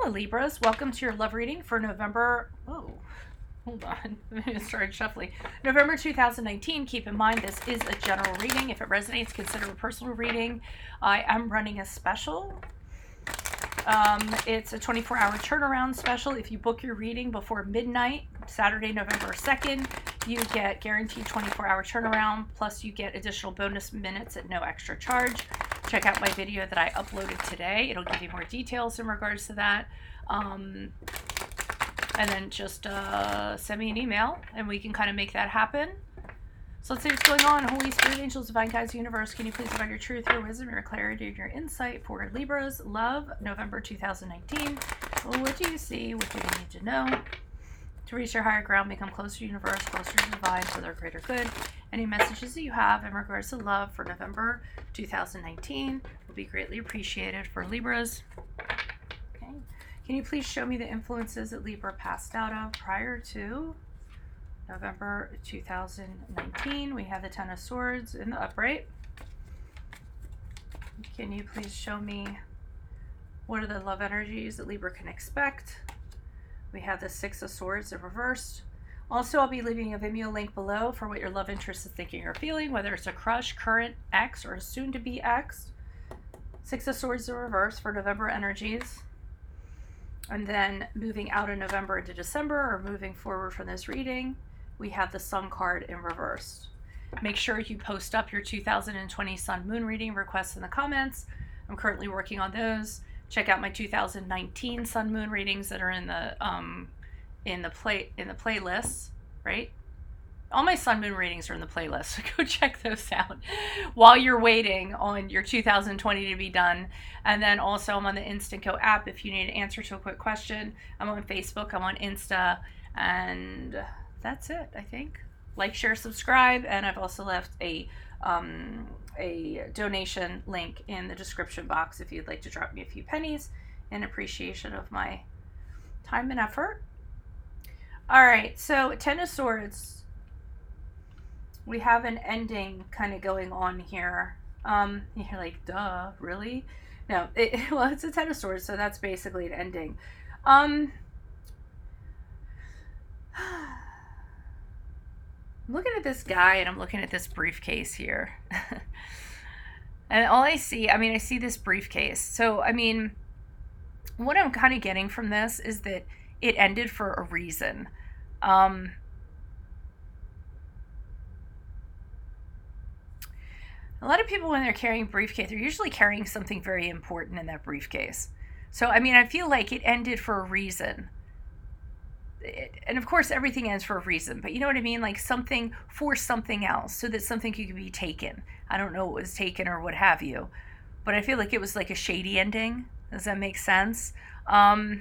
Hello Libras, welcome to your love reading for November, hold on, I started shuffling. November 2019, keep in mind this is a general reading. If it resonates, consider a personal reading. I am running a special. It's a 24-hour turnaround special. If you book your reading before midnight, Saturday, November 2nd, you get guaranteed 24-hour turnaround, plus you get additional bonus minutes at no extra charge. Check out my video that I uploaded today. It'll give you more details in regards to that. And then just send me an email and we can kind of make that happen. So let's see what's going on. Holy Spirit, angels, divine guides, universe, can you please provide your truth, your wisdom, your clarity, and your insight for Libras love, November 2019. What do you see? What do you need to know? To reach your higher ground, become closer to the universe, closer to divine, for their greater good. Any messages that you have in regards to love for November 2019 will be greatly appreciated for Libras. Okay. Can you please show me the influences that Libra passed out of prior to November 2019? We have the Ten of Swords in the upright. Can you please show me what are the love energies that Libra can expect? We have the Six of Swords in reversed. Also, I'll be leaving a Vimeo link below for what your love interest is thinking or feeling, whether it's a crush, current ex, or a soon-to-be ex. Six of Swords in reverse for November energies. And then moving out of November into December, or moving forward from this reading, we have the Sun card in reverse. Make sure you post up your 2020 Sun Moon reading requests in the comments. I'm currently working on those. Check out my 2019 Sun Moon readings that are in the playlists, right? All my Sun Moon readings are in the playlist, so go check those out while you're waiting on your 2020 to be done. And then also I'm on the Instant Go app if you need an answer to a quick question. I'm on Facebook, I'm on Insta, and that's it, I think. Like, share, subscribe, and I've also left a donation link in the description box if you'd like to drop me a few pennies in appreciation of my time and effort. All right, so Ten of Swords. We have an ending kind of going on here. You're like, duh, really? No, well, it's a Ten of Swords, so that's basically an ending. I'm looking at this guy and I'm looking at this briefcase here. And all I see, I see this briefcase. So, what I'm kind of getting from this is that it ended for a reason. A lot of people, when they're carrying a briefcase, they're usually carrying something very important in that briefcase. So, I feel like it ended for a reason. And of course, everything ends for a reason, but you know what I mean? Like something for something else, so that something could be taken. I don't know what was taken or what have you, but I feel like it was like a shady ending. Does that make sense? Because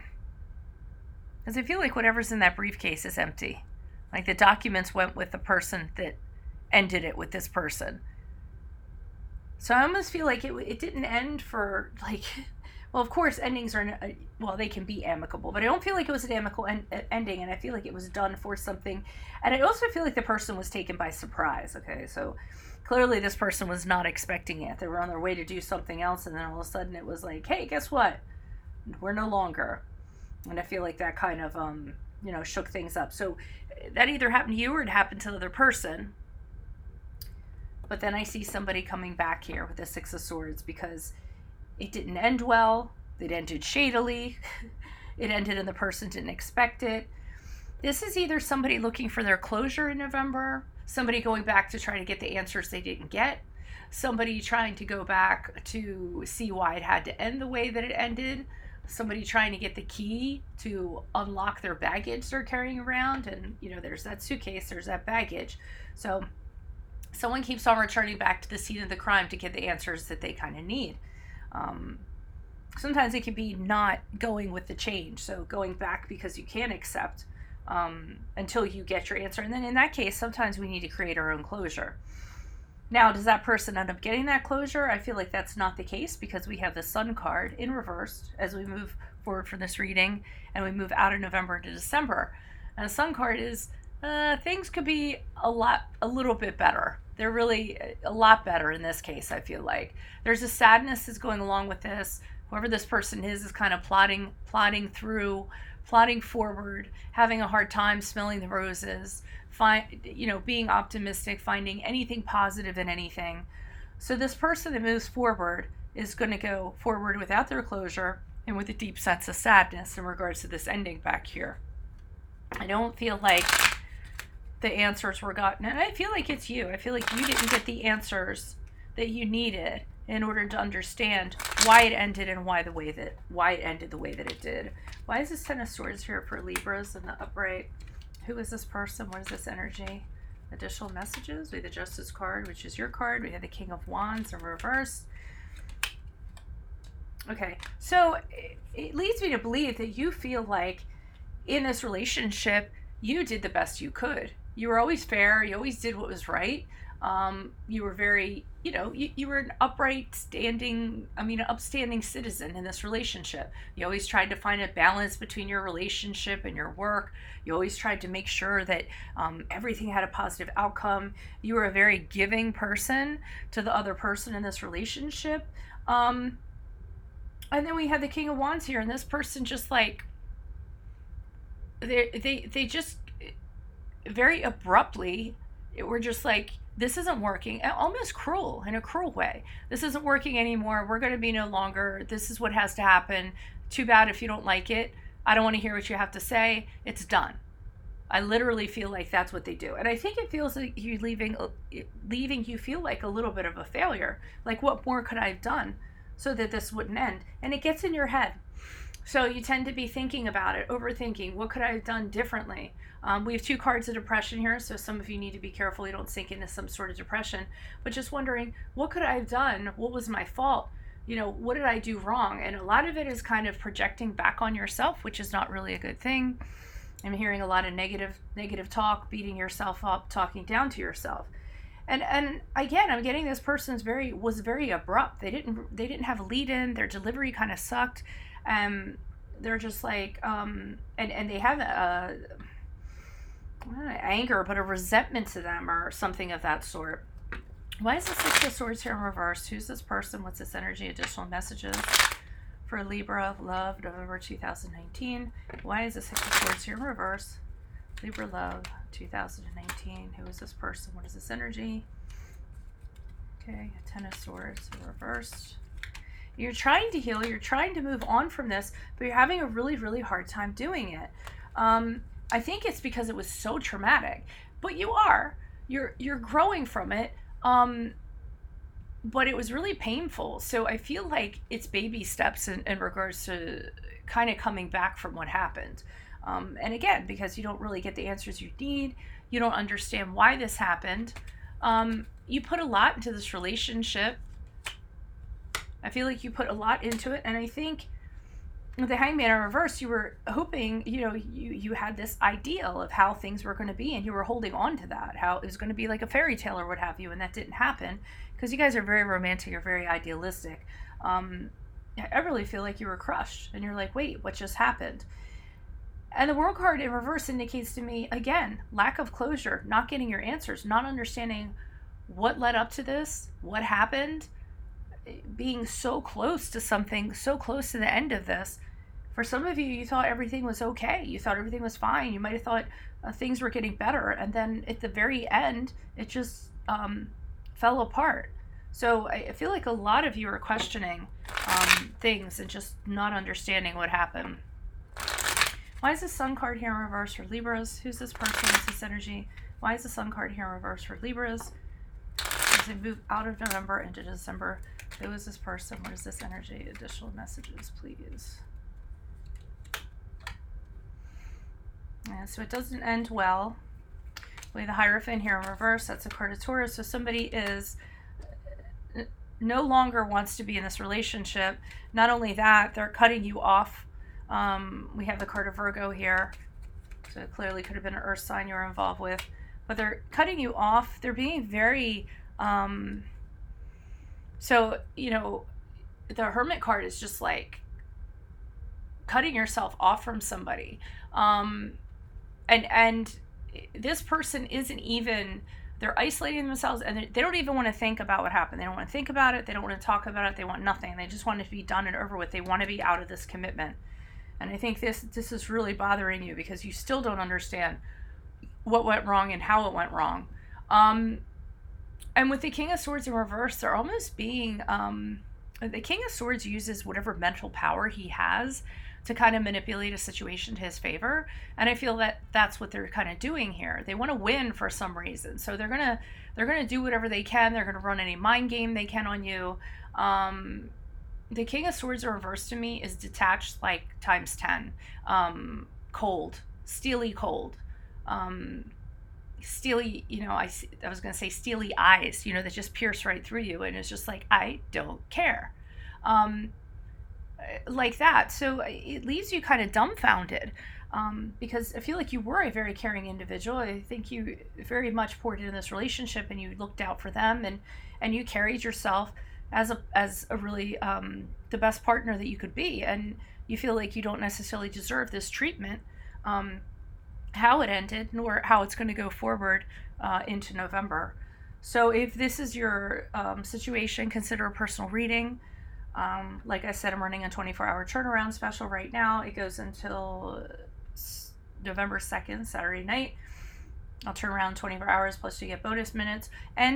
I feel like whatever's in that briefcase is empty. Like the documents went with the person that ended it with this person. So I almost feel like it didn't end for like, well, of course, endings are, well, they can be amicable, but I don't feel like it was an amicable ending, and I feel like it was done for something. And I also feel like the person was taken by surprise, okay? So clearly this person was not expecting it. They were on their way to do something else, and then all of a sudden it was like, hey, guess what? We're no longer. And I feel like that kind of, shook things up. So that either happened to you or it happened to the other person. But then I see somebody coming back here with the Six of Swords because it didn't end well. It ended shadily. It ended and the person didn't expect it. This is either somebody looking for their closure in November, somebody going back to try to get the answers they didn't get, somebody trying to go back to see why it had to end the way that it ended, somebody trying to get the key to unlock their baggage they're carrying around. And, there's that suitcase, there's that baggage. So someone keeps on returning back to the scene of the crime to get the answers that they kind of need. Sometimes it can be not going with the change, so going back because you can't accept until you get your answer. And then in that case, sometimes we need to create our own closure. Now, does that person end up getting that closure? I feel like that's not the case because we have the Sun card in reverse as we move forward from this reading and we move out of November to December. And the Sun card is things could be a little bit better. They're really a lot better in this case, I feel like. There's a sadness that's going along with this. Whoever this person is kind of plotting forward, having a hard time smelling the roses, being optimistic, finding anything positive in anything. So this person that moves forward is going to go forward without their closure and with a deep sense of sadness in regards to this ending back here. I don't feel like the answers were gotten, and I feel like it's you. I feel like you didn't get the answers that you needed in order to understand why it ended and why it ended the way that it did. Why is this Ten of Swords here for Libras in the upright? Who is this person? What is this energy? Additional messages. We have the Justice card, which is your card. We have the King of Wands in reverse. Okay, so it leads me to believe that you feel like in this relationship, you did the best you could. You were always fair. You always did what was right. You were very, you were an upstanding citizen in this relationship. You always tried to find a balance between your relationship and your work. You always tried to make sure that everything had a positive outcome. You were a very giving person to the other person in this relationship. And then we had the King of Wands here, and this person just like, they just very abruptly were just like, this isn't working, almost cruel, in a cruel way. This isn't working anymore. We're going to be no longer. This is what has to happen. Too bad if you don't like it. I don't want to hear what you have to say. It's done. I literally feel like that's what they do. And I think it feels like you leaving you feel like a little bit of a failure. Like, what more could I have done so that this wouldn't end? And it gets in your head. So you tend to be thinking about it, overthinking. What could I have done differently? We have 2 cards of depression here, so some of you need to be careful you don't sink into some sort of depression. But just wondering, what could I have done? What was my fault? What did I do wrong? And a lot of it is kind of projecting back on yourself, which is not really a good thing. I'm hearing a lot of negative talk, beating yourself up, talking down to yourself. And again, I'm getting this person was very abrupt. They didn't have a lead in. Their delivery kind of sucked. They're just like, and they have anger, but a resentment to them or something of that sort. Why is the Six of Swords here in reverse? Who's this person? What's this energy? Additional messages for Libra, love, November 2019. Why is the Six of Swords here in reverse? Libra, love, 2019. Who is this person? What is this energy? Okay, Ten of Swords reversed. You're trying to heal, you're trying to move on from this, but you're having a really, really hard time doing it. I think it's because it was so traumatic, but you're growing from it, but it was really painful. So I feel like it's baby steps in regards to kind of coming back from what happened. And again, because you don't really get the answers you need, you don't understand why this happened. You put a lot into this relationship. I feel like you put a lot into it, and I think with the Hangman in reverse, you were hoping, you had this ideal of how things were going to be, and you were holding on to that, how it was going to be like a fairy tale or what have you, and that didn't happen, because you guys are very romantic, you're very idealistic. I really feel like you were crushed, and you're like, wait, what just happened? And the World card in reverse indicates to me, again, lack of closure, not getting your answers, not understanding what led up to this, what happened, being so close to something, so close to the end of this. For some of you, you thought everything was okay. You thought everything was fine. You might have thought things were getting better. And then at the very end, it just fell apart. So I feel like a lot of you are questioning things and just not understanding what happened. Why is the Sun card here in reverse for Libras? Who's this person? What's this energy? Why is the Sun card here in reverse for Libras? As they move out of November into December, who is this person? What is this energy? Additional messages, please. Yeah, so it doesn't end well. We have the Hierophant here in reverse. That's a card of Taurus. So somebody is no longer wants to be in this relationship. Not only that, they're cutting you off. We have the card of Virgo here. So it clearly could have been an earth sign you were involved with. But they're cutting you off. They're being very... So, the Hermit card is just like cutting yourself off from somebody. And this person isn't even, They're isolating themselves, and they don't even want to think about what happened. They don't want to think about it. They don't want to talk about it. They want nothing. They just want it to be done and over with. They want to be out of this commitment. And I think this is really bothering you because you still don't understand what went wrong and how it went wrong. And with the King of Swords in reverse, they're almost being... the King of Swords uses whatever mental power he has to kind of manipulate a situation to his favor. And I feel that that's what they're kind of doing here. They want to win for some reason. So they're going to do whatever they can. They're going to run any mind game they can on you. The King of Swords in reverse to me is detached like times 10. Cold, steely cold. Steely, I was going to say steely eyes, that just pierce right through you. And it's just like, I don't care. Like that. So it leaves you kind of dumbfounded, because I feel like you were a very caring individual. I think you very much poured into this relationship, and you looked out for them, and you carried yourself as a really the best partner that you could be. And you feel like you don't necessarily deserve this treatment, how it ended, nor how it's going to go forward into November. So if this is your situation, consider a personal reading. Like I said, I'm running a 24-hour turnaround special right now. It goes until November 2nd, Saturday night. I'll turn around 24 hours, plus you get bonus minutes,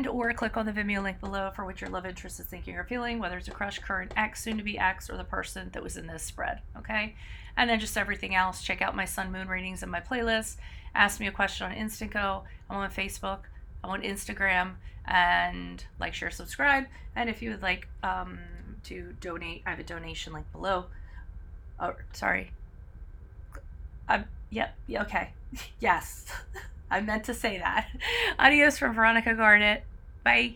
or click on the Vimeo link below for what your love interest is thinking or feeling, whether it's a crush, current ex, soon-to-be ex, or the person that was in this spread, okay? And then just everything else. Check out my sun, moon readings in my playlist. Ask me a question on Instant Go. I'm on Facebook. I'm on Instagram. And like, share, subscribe. And if you would like to donate, I have a donation link below. Oh, sorry. Yep. Yeah, okay. Yes. I meant to say that. Adios from Veronica Garnett. Bye.